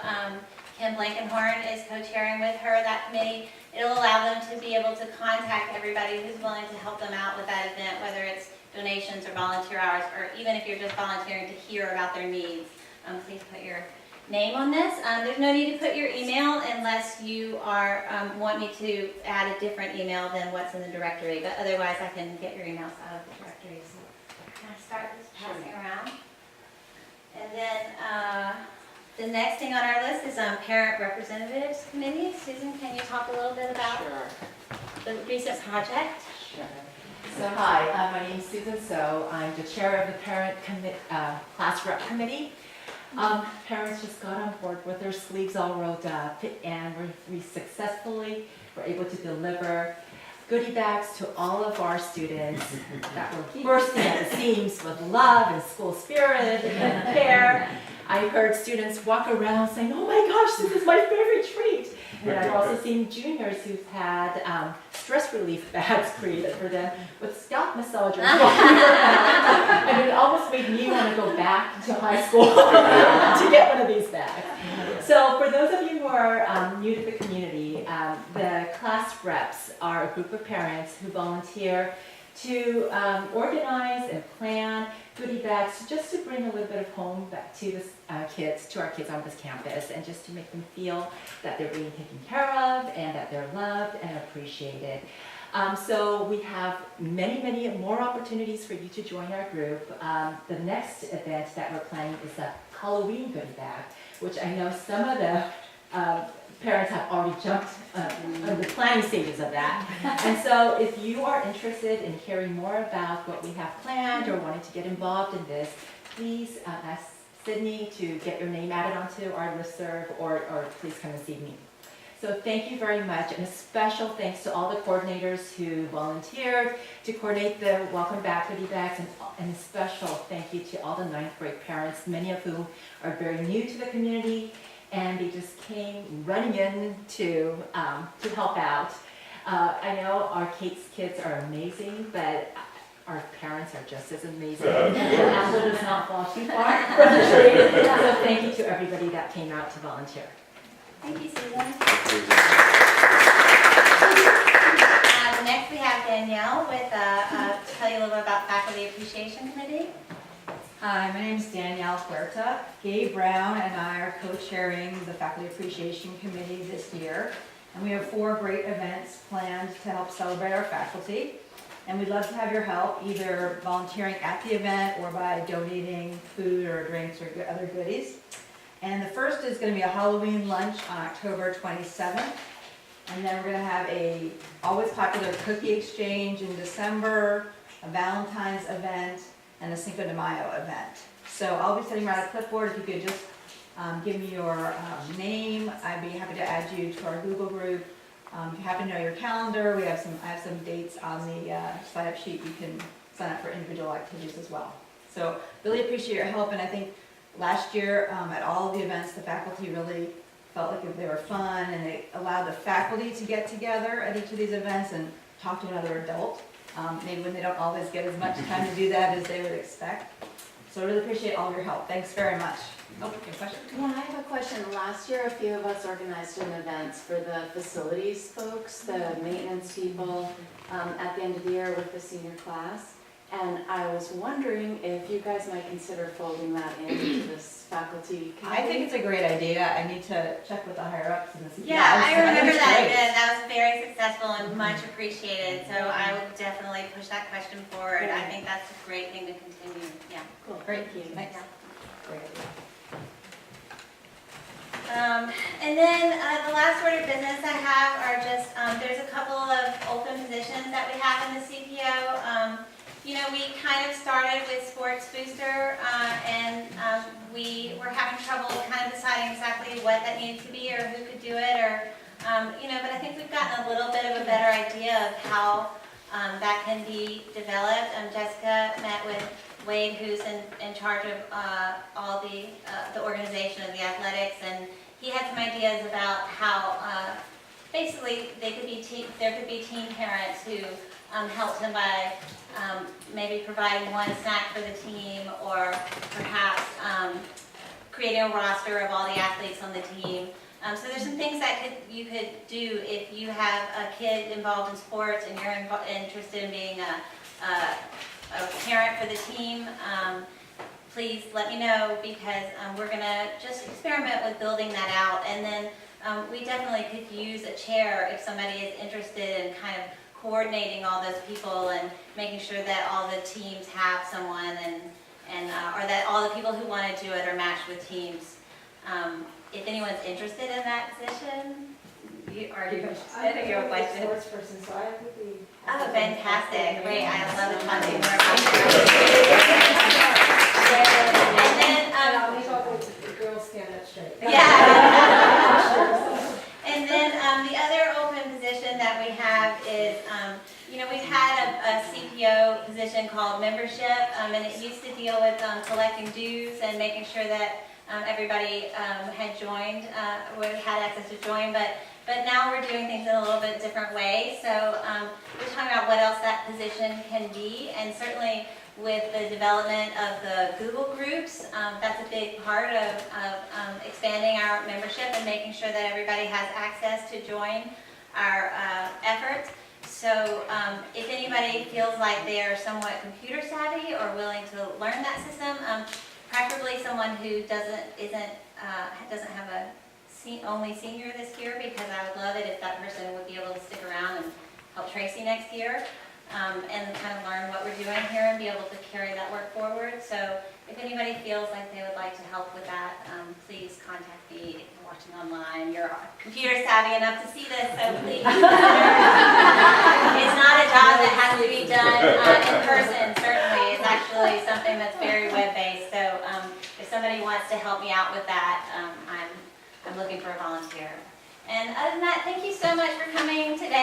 Kim Blankenhorn is co-chairing with her that committee. It'll allow them to be able to contact everybody who's willing to help them out with that event, whether it's donations or volunteer hours, or even if you're just volunteering to hear about their needs. Please put your name on this. There's no need to put your email unless you are want me to add a different email than what's in the directory, but otherwise I can get your emails out of the directory. So can I start this passing around? And then the next thing on our list is Parent Representatives Committee. Susan, can you talk a little bit about the recent project? Sure. So hi, my name is Susan So. I'm the chair of the Parent Class Rep Committee. Parents just got on board with their sleeves all rolled up, and we successfully were able to deliver goodie bags to all of our students that were bursting at the seams with love and school spirit and care. I heard students walk around saying, "Oh my gosh, this is my favorite treat." And I've also seen juniors who've had stress relief bags created for them with scalp massagers walking around. And it almost made me want to go back to high school to get one of these bags. So for those of you who are new to the community, the class reps are a group of parents who volunteer to organize and plan goodie bags just to bring a little bit of home back to our kids on this campus, and just to make them feel that they're being taken care of and that they're loved and appreciated. So we have many more opportunities for you to join our group. The next event that we're planning is the Halloween goodie bag, which I know some of the parents have already jumped on the planning stages of that. And so if you are interested in hearing more about what we have planned or wanting to get involved in this, please ask Sydney to get your name added onto our listserv, or please come and see me. So thank you very much, and a special thanks to all the coordinators who volunteered to coordinate the welcome back goodie bags, and a special thank you to all the 9th grade parents, many of whom are very new to the community, and they just came running in to help out. I know our Kate's kids are amazing, but our parents are just as amazing. The apple does not fall too far from the tree. So thank you to everybody that came out to volunteer. Thank you, Susan. Next we have Danielle with to tell you a little bit about Faculty Appreciation Committee. Hi, my name is Danielle Huerta. Gabe Brown and I are co-chairing the Faculty Appreciation Committee this year. And we have 4 great events planned to help celebrate our faculty. And we'd love to have your help, either volunteering at the event or by donating food or drinks or other goodies. And the first is going to be a Halloween lunch on October 27th. And then we're going to have a always popular cookie exchange in December, a Valentine's event, and a Cinco de Mayo event. So I'll be sending around a clipboard. If you could just give me your name, I'd be happy to add you to our Google group. If you happen to know your calendar, I have some dates on the sign-up sheet. You can sign up for individual activities as well. So really appreciate your help, and I think last year at all of the events, the faculty really felt like they were fun, and they allowed the faculty to get together at each of these events and talk to another adult, maybe when they don't always get as much time to do that as they would expect. So I really appreciate all your help. Thanks very much. Oh, good question. Yeah, I have a question. Last year, a few of us organized an event for the facilities folks, the maintenance people, at the end of the year with the senior class. And I was wondering if you guys might consider folding that into this faculty committee. I think it's a great idea. I need to check with the higher ups in the CPO. Yeah, I remember think it's that great. event. That was very successful and much appreciated. So I will definitely push that question forward. I think that's a great thing to continue. Yeah. Cool, Great. thank you. Thanks. Yeah. Great idea. And then the last order of business I have are just, there's a couple of open positions that we have in the CPO. You know, we kind of started with sports booster, and we were having trouble kind of deciding exactly what that needed to be or who could do it, or, you know, but I think we've gotten a little bit of a better idea of how that can be developed. Jessica met with Wade, who's in charge of all the organization of the athletics, and he had some ideas about how basically there could be teen parents who helped him by maybe providing one snack for the team, or perhaps creating a roster of all the athletes on the team. So there's some things that you could do if you have a kid involved in sports and you're interested in being a parent for the team. Please let me know, because we're going to just experiment with building that out. And then we definitely could use a chair if somebody is interested in kind of coordinating all those people and making sure that all the teams have someone, and or that all the people who want to do it are matched with teams. If anyone's interested in that position, are you interested in your question? sports person, so I would be. Oh, fantastic. Great. I love talking more about that. And then, I'll make all the girls stand up straight. yeah. And then the other open position that we have is, you know, we've had a CPO position called membership, and it used to deal with collecting dues and making sure that everybody had joined, had access to join, but now we're doing things in a little bit different way. So we're talking about what else that position can be, and certainly with the development of the Google groups, that's a big part of expanding our membership and making sure that everybody has access to join our efforts. So if anybody feels like they are somewhat computer savvy or willing to learn that system, preferably someone who doesn't have a only senior this year, because I would love it if that person would be able to stick around and help Tracy next year. And kind of learn what we're doing here and be able to carry that work forward. So if anybody feels like they would like to help with that, please contact me. If you're watching online, you're computer savvy enough to see this, so please. It's not a job that has to be done in person, certainly. It's actually something that's very web-based. So if somebody wants to help me out with that, I'm looking for a volunteer. And other than that, thank you so much for coming today.